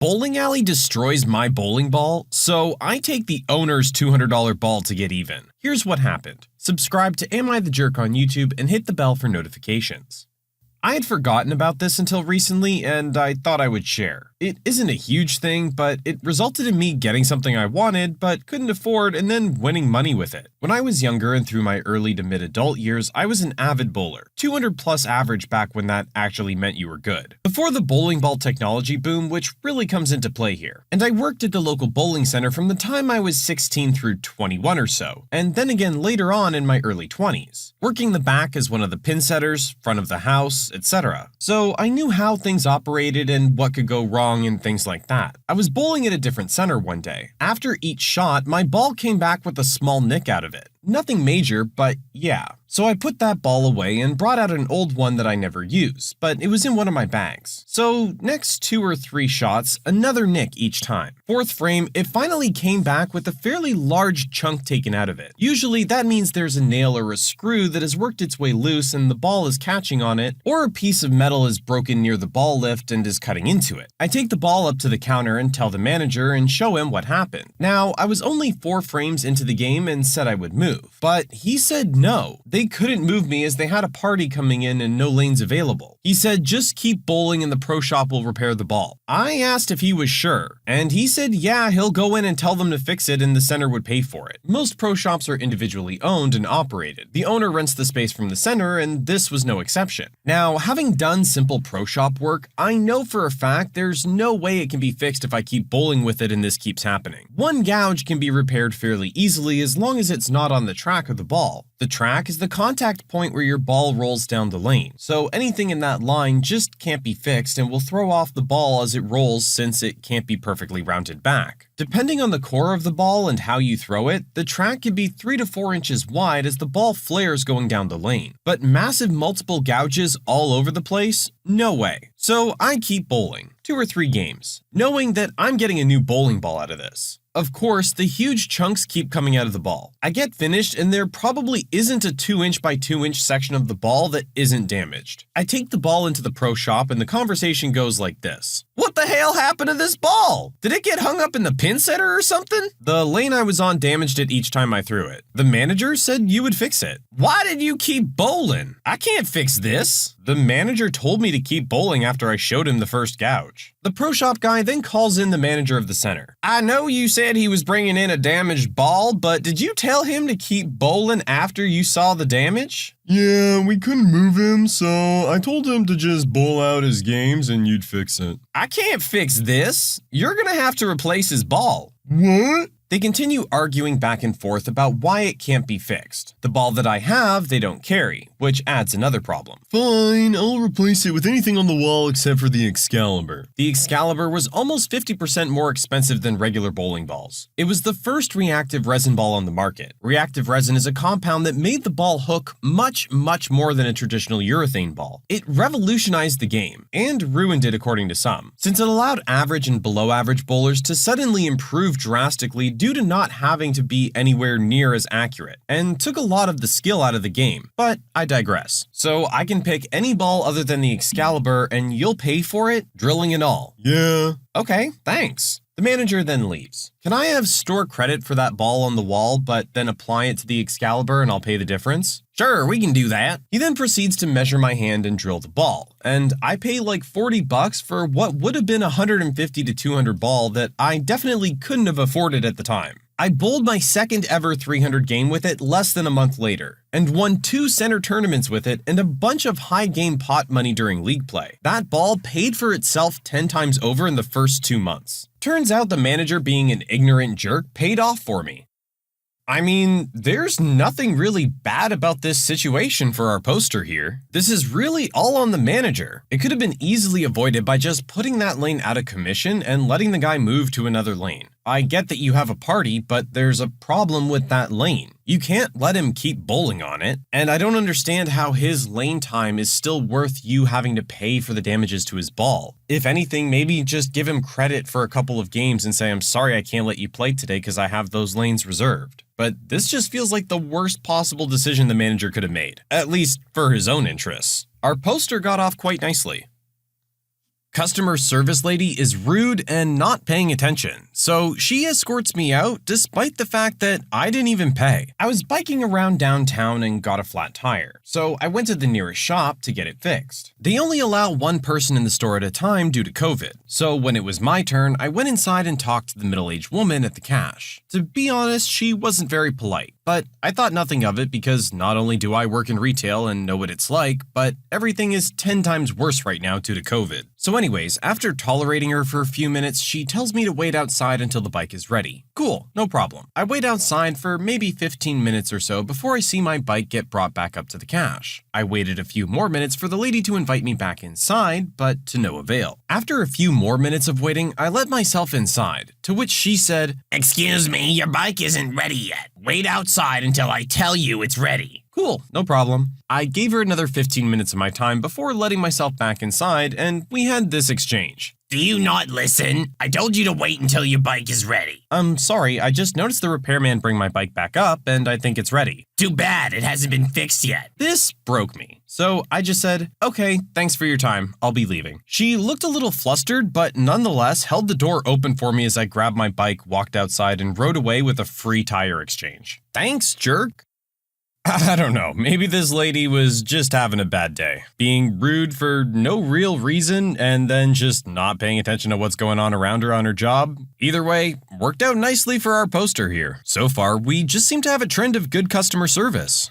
Bowling alley destroys my bowling ball, so I take the owner's $200 ball to get even. Here's what happened. Subscribe to Am I the Jerk on YouTube and hit the bell for notifications. I had forgotten about this until recently, and I thought I would share. It isn't a huge thing, but it resulted in me getting something I wanted but couldn't afford and then winning money with it. When I was younger and through my early to mid-adult years, I was an avid bowler, 200 plus average back when that actually meant you were good. Before the bowling ball technology boom, which really comes into play here. And I worked at the local bowling center from the time I was 16 through 21 or so, and then again later on in my early 20s, working the back as one of the pin setters, front of the house, etc. So I knew how things operated and what could go wrong and things like that. I was bowling at a different center one day. After each shot, my ball came back with a small nick out of it. Nothing major, but yeah. So I put that ball away and brought out an old one that I never used, but it was in one of my bags. So next 2 or 3 shots, another nick each time. 4th frame, it finally came back with a fairly large chunk taken out of it. Usually that means there's a nail or a screw that has worked its way loose and the ball is catching on it, or a piece of metal is broken near the ball lift and is cutting into it. I take the ball up to the counter and tell the manager and show him what happened. Now, I was only 4 frames into the game and said I would move, but he said no. They couldn't move me as they had a party coming in and no lanes available. He said just keep bowling and the pro shop will repair the ball. I asked if he was sure, and he said yeah, he'll go in and tell them to fix it and the center would pay for it. Most pro shops are individually owned and operated. The owner rents the space from the center and this was no exception. Now, having done simple pro shop work, I know for a fact there's no way it can be fixed if I keep bowling with it and this keeps happening. One gouge can be repaired fairly easily as long as it's not on the track of the ball. The track is the contact point where your ball rolls down the lane, so anything in that line just can't be fixed and will throw off the ball as it rolls since it can't be perfectly rounded back. Depending on the core of the ball and how you throw it, the track can be 3 to 4 inches wide as the ball flares going down the lane. But massive multiple gouges all over the place? No way. So I keep bowling, 2 or 3 games, knowing that I'm getting a new bowling ball out of this. Of course, the huge chunks keep coming out of the ball. I get finished and there probably isn't a 2 inch by 2 inch section of the ball that isn't damaged. I take the ball into the pro shop and the conversation goes like this. What the hell happened to this ball? Did it get hung up in the pin setter or something? The lane I was on damaged it each time I threw it. The manager said you would fix it. Why did you keep bowling? I can't fix this. The manager told me to keep bowling after I showed him the first gouge. The pro shop guy then calls in the manager of the center. I know you said he was bringing in a damaged ball, but did you tell him to keep bowling after you saw the damage? Yeah, we couldn't move him, so I told him to just bowl out his games and you'd fix it. I can't fix this. You're gonna have to replace his ball. What? They continue arguing back and forth about why it can't be fixed. The ball that I have, they don't carry, which adds another problem. Fine, I'll replace it with anything on the wall except for the Excalibur. The Excalibur was almost 50% more expensive than regular bowling balls. It was the first reactive resin ball on the market. Reactive resin is a compound that made the ball hook much more than a traditional urethane ball. It revolutionized the game, and ruined it according to some, since it allowed average and below average bowlers to suddenly improve drastically due to not having to be anywhere near as accurate, and took a lot of the skill out of the game. But I digress. So I can pick any ball other than the Excalibur and you'll pay for it, drilling and all. Yeah. Okay, thanks. The manager then leaves. Can I have store credit for that ball on the wall, but then apply it to the Excalibur and I'll pay the difference? Sure, we can do that. He then proceeds to measure my hand and drill the ball, and I pay like $40 for what would have been a $150 to $200 ball that I definitely couldn't have afforded at the time. I bowled my second ever 300 game with it less than a month later, and won 2 center tournaments with it and a bunch of high game pot money during league play. That ball paid for itself 10 times over in the first 2 months. Turns out the manager being an ignorant jerk paid off for me. I mean, there's nothing really bad about this situation for our poster here. This is really all on the manager. It could have been easily avoided by just putting that lane out of commission and letting the guy move to another lane. I get that you have a party, but there's a problem with that lane. You can't let him keep bowling on it, and I don't understand how his lane time is still worth you having to pay for the damages to his ball. If anything, maybe just give him credit for a couple of games and say, I'm sorry I can't let you play today because I have those lanes reserved. But this just feels like the worst possible decision the manager could have made, at least for his own interests. Our poster got off quite nicely. Customer service lady is rude and not paying attention, so she escorts me out despite the fact that I didn't even pay. I was biking around downtown and got a flat tire, so I went to the nearest shop to get it fixed. They only allow one person in the store at a time due to COVID, so when it was my turn, I went inside and talked to the middle-aged woman at the cash. To be honest, she wasn't very polite, but I thought nothing of it because not only do I work in retail and know what it's like, but everything is 10 times worse right now due to COVID. So anyways, after tolerating her for a few minutes, she tells me to wait outside until the bike is ready. Cool, no problem. I wait outside for maybe 15 minutes or so before I see my bike get brought back up to the cash. I waited a few more minutes for the lady to invite me back inside, but to no avail. After a few more minutes of waiting, I let myself inside, to which she said, "Excuse me, your bike isn't ready yet. Wait outside until I tell you it's ready." Cool, no problem. I gave her another 15 minutes of my time before letting myself back inside, and we had this exchange. "Do you not listen? I told you to wait until your bike is ready." "I'm sorry, I just noticed the repairman bring my bike back up, and I think it's ready." "Too bad, it hasn't been fixed yet." This broke me. So I just said, "Okay, thanks for your time, I'll be leaving." She looked a little flustered, but nonetheless held the door open for me as I grabbed my bike, walked outside, and rode away with a free tire exchange. Thanks, jerk. I don't know, maybe this lady was just having a bad day, being rude for no real reason and then just not paying attention to what's going on around her on her job. Either way, worked out nicely for our poster here. So far, we just seem to have a trend of good customer service.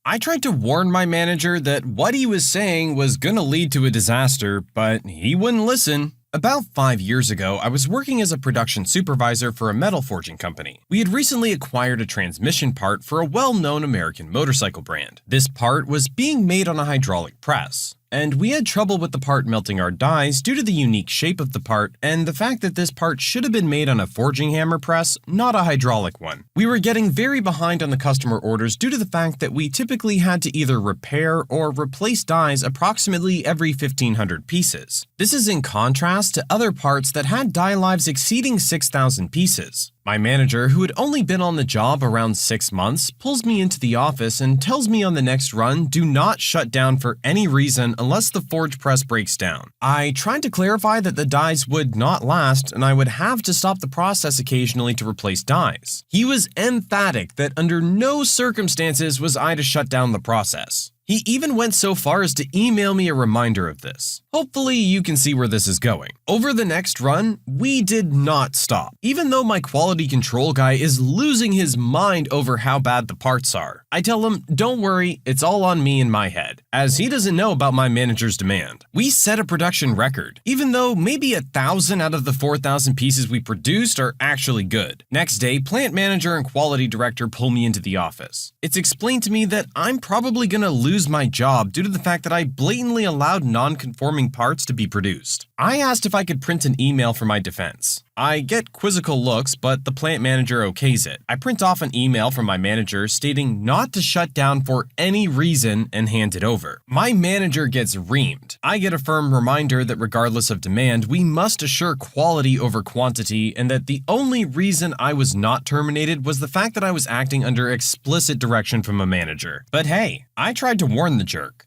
I tried to warn my manager that what he was saying was gonna lead to a disaster, but he wouldn't listen. About 5 years ago, I was working as a production supervisor for a metal forging company. We had recently acquired a transmission part for a well-known American motorcycle brand. This part was being made on a hydraulic press, and we had trouble with the part melting our dies due to the unique shape of the part and the fact that this part should have been made on a forging hammer press, not a hydraulic one. We were getting very behind on the customer orders due to the fact that we typically had to either repair or replace dies approximately every 1,500 pieces. This is in contrast to other parts that had die lives exceeding 6,000 pieces. My manager, who had only been on the job around 6 months, pulls me into the office and tells me on the next run, do not shut down for any reason unless the forge press breaks down. I tried to clarify that the dies would not last and I would have to stop the process occasionally to replace dies. He was emphatic that under no circumstances was I to shut down the process. He even went so far as to email me a reminder of this. Hopefully you can see where this is going. Over the next run, we did not stop. Even though my quality control guy is losing his mind over how bad the parts are. I tell him, don't worry, it's all on me in my head, as he doesn't know about my manager's demand. We set a production record, even though maybe 1,000 out of the 4,000 pieces we produced are actually good. Next day, plant manager and quality director pull me into the office. It's explained to me that I'm probably gonna lose my job due to the fact that I blatantly allowed non-conforming parts to be produced. I asked if I could print an email for my defense. I get quizzical looks, but the plant manager okays it. I print off an email from my manager stating not to shut down for any reason and hand it over. My manager gets reamed. I get a firm reminder that regardless of demand, we must assure quality over quantity and that the only reason I was not terminated was the fact that I was acting under explicit direction from a manager. But hey, I tried to warn the jerk.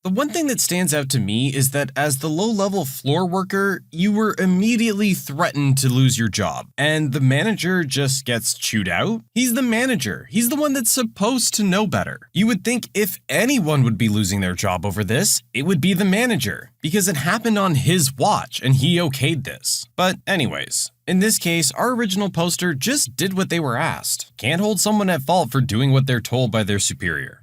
The one thing that stands out to me is that as the low-level floor worker, you were immediately threatened to lose your job, and the manager just gets chewed out? He's the manager. He's the one that's supposed to know better. You would think if anyone would be losing their job over this, it would be the manager, because it happened on his watch and he okayed this. But anyways, in this case, our original poster just did what they were asked. Can't hold someone at fault for doing what they're told by their superior.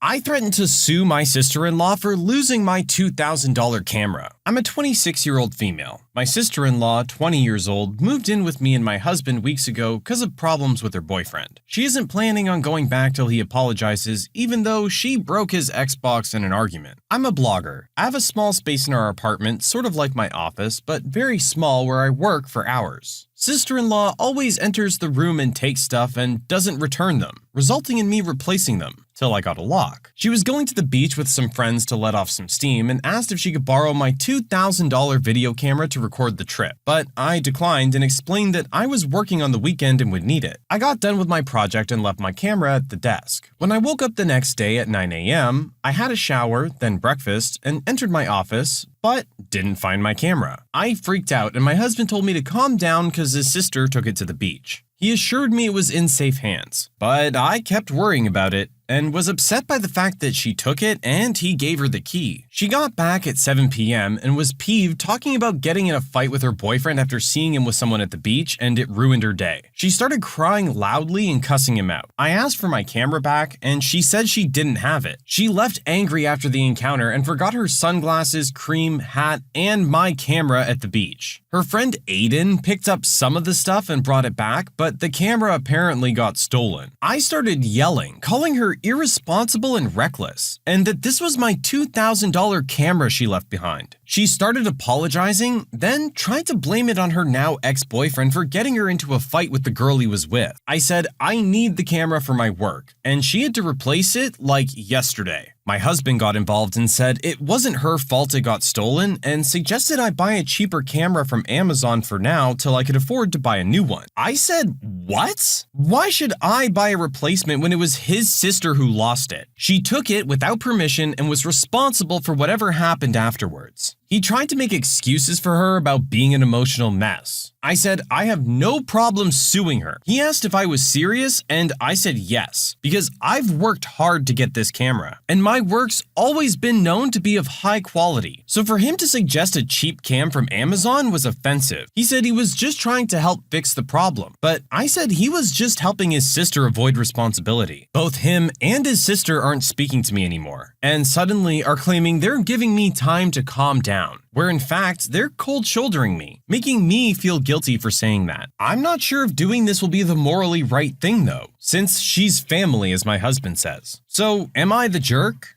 I threatened to sue my sister-in-law for losing my $2,000 camera. I'm a 26-year-old female. My sister-in-law, 20 years old, moved in with me and my husband weeks ago because of problems with her boyfriend. She isn't planning on going back till he apologizes, even though she broke his Xbox in an argument. I'm a blogger. I have a small space in our apartment, sort of like my office, but very small where I work for hours. Sister-in-law always enters the room and takes stuff and doesn't return them, resulting in me replacing them. till I got a lock. She was going to the beach with some friends to let off some steam and asked if she could borrow my $2,000 video camera to record the trip, but I declined and explained that I was working on the weekend and would need it. I got done with my project and left my camera at the desk. When I woke up the next day at 9 a.m., I had a shower, then breakfast, and entered my office, but didn't find my camera. I freaked out and my husband told me to calm down because his sister took it to the beach. He assured me it was in safe hands, but I kept worrying about it and was upset by the fact that she took it and he gave her the key. She got back at 7 p.m. and was peeved, talking about getting in a fight with her boyfriend after seeing him with someone at the beach, and it ruined her day. She started crying loudly and cussing him out. I asked for my camera back and she said she didn't have it. She left angry after the encounter and forgot her sunglasses, cream, hat, and my camera at the beach. Her friend Aiden picked up some of the stuff and brought it back, but the camera apparently got stolen. I started yelling, calling her irresponsible and reckless, and that this was my $2,000 camera she left behind. She started apologizing, then tried to blame it on her now ex-boyfriend for getting her into a fight with the girl he was with. I said I need the camera for my work, and she had to replace it like yesterday. My husband got involved and said it wasn't her fault it got stolen and suggested I buy a cheaper camera from Amazon for now till I could afford to buy a new one. I said, what? Why should I buy a replacement when it was his sister who lost it? She took it without permission and was responsible for whatever happened afterwards. He tried to make excuses for her about being an emotional mess. I said I have no problem suing her. He asked if I was serious, and I said yes, because I've worked hard to get this camera, and my work's always been known to be of high quality. So for him to suggest a cheap cam from Amazon was offensive. He said he was just trying to help fix the problem, but I said he was just helping his sister avoid responsibility. Both him and his sister aren't speaking to me anymore, and suddenly are claiming they're giving me time to calm down, where in fact they're cold shouldering me, making me feel guilty for saying that. I'm not sure if doing this will be the morally right thing though, since she's family, as my husband says. So am I the jerk?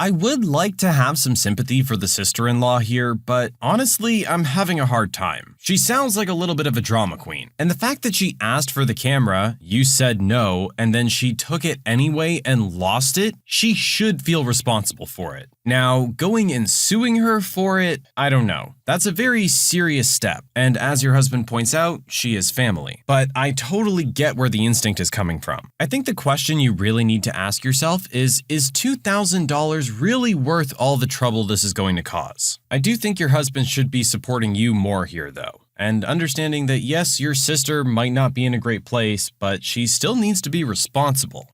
I would like to have some sympathy for the sister-in-law here, but honestly, I'm having a hard time. She sounds like a little bit of a drama queen, and the fact that she asked for the camera, you said no, and then she took it anyway and lost it, she should feel responsible for it. Now, going and suing her for it, I don't know. That's a very serious step, and as your husband points out, she is family. But I totally get where the instinct is coming from. I think the question you really need to ask yourself is $2,000 really worth all the trouble this is going to cause? I do think your husband should be supporting you more here though, and understanding that yes, your sister might not be in a great place, but she still needs to be responsible.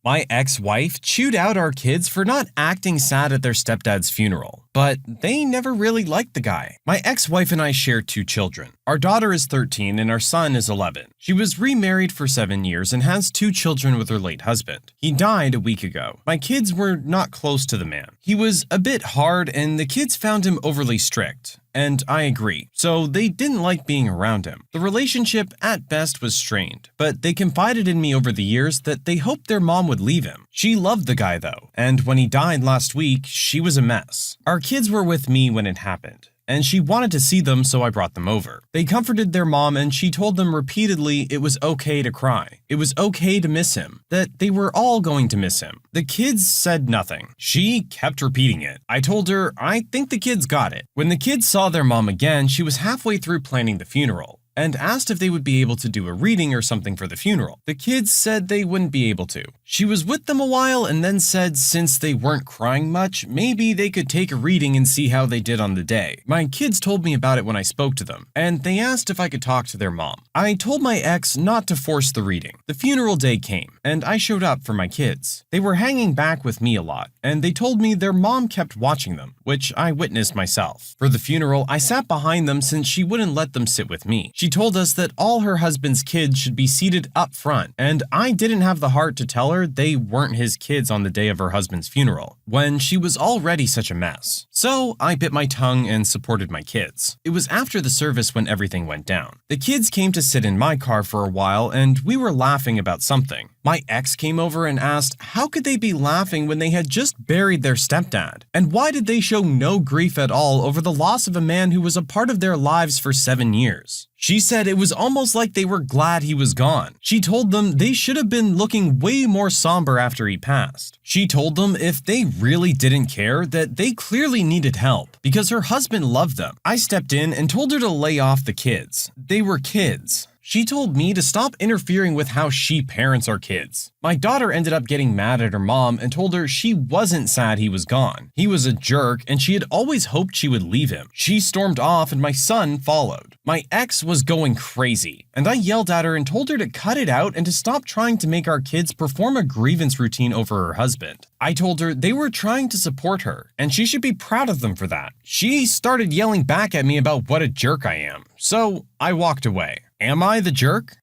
My ex-wife chewed out our kids for not acting sad at their stepdad's funeral, but they never really liked the guy. My ex-wife and I share 2 children. Our daughter is 13 and our son is 11. She was remarried for 7 years and has 2 children with her late husband. He died a week ago. My kids were not close to the man. He was a bit hard and the kids found him overly strict. And I agree, so they didn't like being around him. The relationship at best was strained, but they confided in me over the years that they hoped their mom would leave him. She loved the guy though, and when he died last week, she was a mess. Our kids were with me when it happened, and she wanted to see them, so I brought them over. They comforted their mom and she told them repeatedly it was okay to cry. It was okay to miss him, that they were all going to miss him. The kids said nothing. She kept repeating it. I told her, I think the kids got it. When the kids saw their mom again, she was halfway through planning the funeral and asked if they would be able to do a reading or something for the funeral. The kids said they wouldn't be able to. She was with them a while and then said since they weren't crying much, maybe they could take a reading and see how they did on the day. My kids told me about it when I spoke to them, and they asked if I could talk to their mom. I told my ex not to force the reading. The funeral day came, and I showed up for my kids. They were hanging back with me a lot, and they told me their mom kept watching them, which I witnessed myself. For the funeral, I sat behind them since she wouldn't let them sit with me. She told us that all her husband's kids should be seated up front, and I didn't have the heart to tell her they weren't his kids on the day of her husband's funeral, when she was already such a mess. So I bit my tongue and supported my kids. It was after the service when everything went down. The kids came to sit in my car for a while and we were laughing about something. My ex came over and asked how could they be laughing when they had just buried their stepdad? And why did they show no grief at all over the loss of a man who was a part of their lives for 7 years? She said it was almost like they were glad he was gone. She told them they should have been looking way more somber after he passed. She told them if they really didn't care that they clearly needed help because her husband loved them. I stepped in and told her to lay off the kids. They were kids. She told me to stop interfering with how she parents our kids. My daughter ended up getting mad at her mom and told her she wasn't sad he was gone. He was a jerk and she had always hoped she would leave him. She stormed off and my son followed. My ex was going crazy and I yelled at her and told her to cut it out and to stop trying to make our kids perform a grievance routine over her husband. I told her they were trying to support her and she should be proud of them for that. She started yelling back at me about what a jerk I am, so I walked away. Am I the jerk?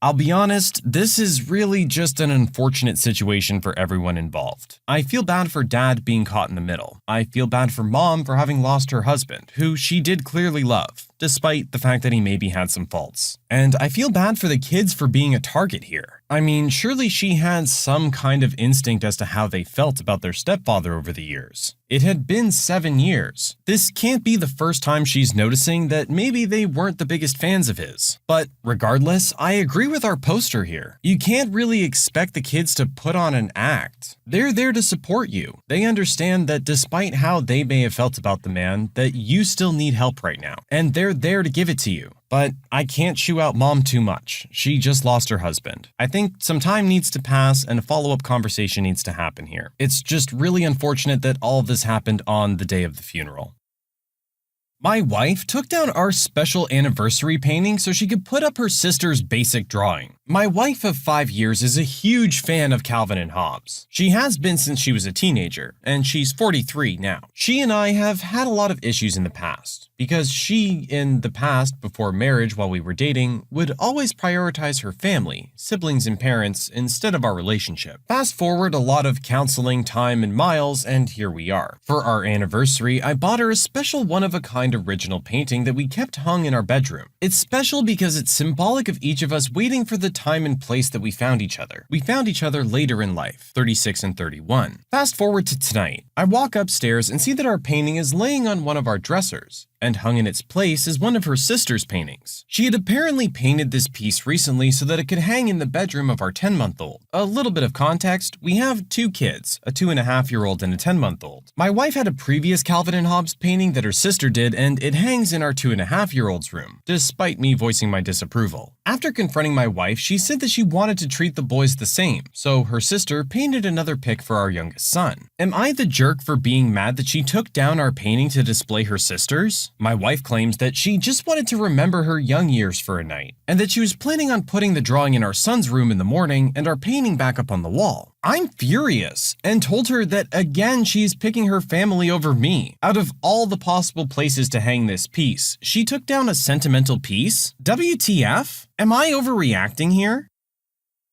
I'll be honest, this is really just an unfortunate situation for everyone involved. I feel bad for dad being caught in the middle. I feel bad for mom for having lost her husband, who she did clearly love, despite the fact that he maybe had some faults. And I feel bad for the kids for being a target here. I mean, surely she had some kind of instinct as to how they felt about their stepfather over the years. It had been 7 years. This can't be the first time she's noticing that maybe they weren't the biggest fans of his. But regardless, I agree with our poster here. You can't really expect the kids to put on an act. They're there to support you. They understand that despite how they may have felt about the man, that you still need help right now. And they're there to give it to you. But I can't chew out mom too much. She just lost her husband. I think some time needs to pass and a follow-up conversation needs to happen here. It's just really unfortunate that all of this happened on the day of the funeral. My wife took down our special anniversary painting so she could put up her sister's basic drawing. My wife of 5 years is a huge fan of Calvin and Hobbes. She has been since she was a teenager, and she's 43 now. She and I have had a lot of issues in the past, because she, in the past, before marriage while we were dating, would always prioritize her family, siblings and parents, instead of our relationship. Fast forward a lot of counseling, time, and miles, and here we are. For our anniversary, I bought her a special one-of-a-kind original painting that we kept hung in our bedroom. It's special because it's symbolic of each of us waiting for the time and place that we found each other. We found each other later in life, 36 and 31. Fast forward to tonight. I walk upstairs and see that our painting is laying on one of our dressers, and hung in its place is one of her sister's paintings. She had apparently painted this piece recently so that it could hang in the bedroom of our 10-month-old. A little bit of context, we have 2 kids, a 2.5-year-old and a 10-month-old. My wife had a previous Calvin and Hobbes painting that her sister did, and it hangs in our 2.5-year-old's room, despite me voicing my disapproval. After confronting my wife, she said that she wanted to treat the boys the same, so her sister painted another pic for our youngest son. Am I the jerk for being mad that she took down our painting to display her sister's? My wife claims that she just wanted to remember her young years for a night, and that she was planning on putting the drawing in our son's room in the morning and our painting back up on the wall. I'm furious and told her that again she's picking her family over me. Out of all the possible places to hang this piece, she took down a sentimental piece? WTF? Am I overreacting here?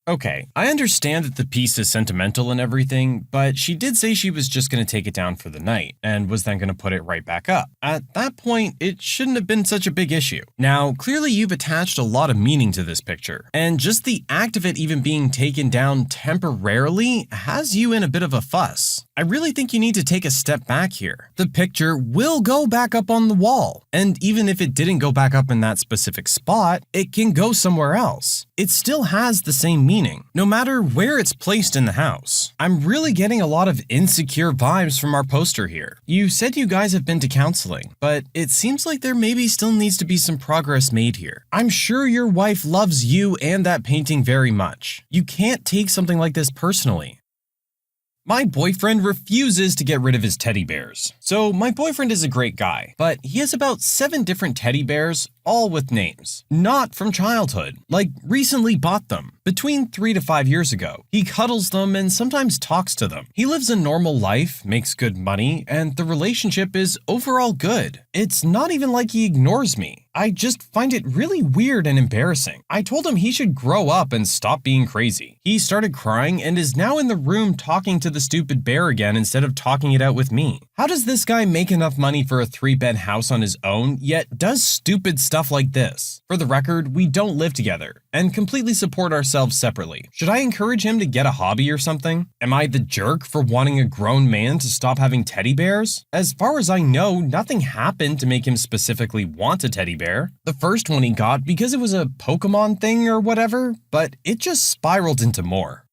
Okay, I understand that the piece is sentimental and everything, but she did say she was just going to take it down for the night, and was then going to put it right back up. At that point, it shouldn't have been such a big issue. Now, clearly you've attached a lot of meaning to this picture, and just the act of it even being taken down temporarily has you in a bit of a fuss. I really think you need to take a step back here. The picture will go back up on the wall, and even if it didn't go back up in that specific spot, it can go somewhere else. It still has the same meaning, no matter where it's placed in the house. I'm really getting a lot of insecure vibes from our poster here. You said you guys have been to counseling, but it seems like there maybe still needs to be some progress made here. I'm sure your wife loves you and that painting very much. You can't take something like this personally. My boyfriend refuses to get rid of his teddy bears. So my boyfriend is a great guy, but he has about 7 different teddy bears, all with names. Not from childhood, like recently bought them, between 3 to 5 years ago. He cuddles them and sometimes talks to them. He lives a normal life, makes good money, and the relationship is overall good. It's not even like he ignores me. I just find it really weird and embarrassing. I told him he should grow up and stop being crazy. He started crying and is now in the room talking to the stupid bear again instead of talking it out with me. How How does this guy make enough money for a 3-bed house on his own, yet does stupid stuff like this? For the record, we don't live together and completely support ourselves separately. Should I encourage him to get a hobby or something? Am I the jerk for wanting a grown man to stop having teddy bears? As far as I know, nothing happened to make him specifically want a teddy bear. The first one he got because it was a Pokemon thing or whatever, but it just spiraled into more.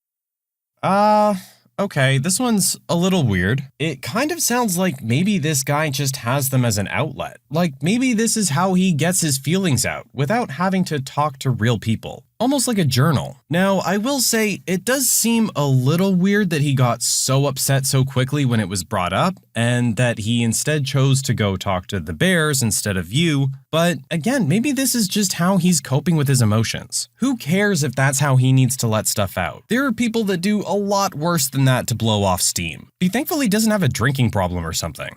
Okay, this one's a little weird. It kind of sounds like maybe this guy just has them as an outlet. Like maybe this is how he gets his feelings out without having to talk to real people. Almost like a journal. Now, I will say it does seem a little weird that he got so upset so quickly when it was brought up, and that he instead chose to go talk to the bears instead of you. But again, maybe this is just how he's coping with his emotions. Who cares if that's how he needs to let stuff out? There are people that do a lot worse than that to blow off steam. Be thankful he doesn't have a drinking problem or something.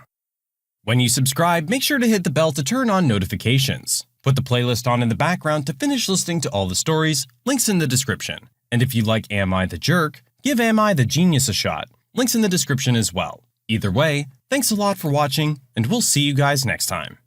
When you subscribe, make sure to hit the bell to turn on notifications. Put the playlist on in the background to finish listening to all the stories, links in the description. And if you like Am I the Jerk, give Am I the Genius a shot, links in the description as well. Either way, thanks a lot for watching, and we'll see you guys next time.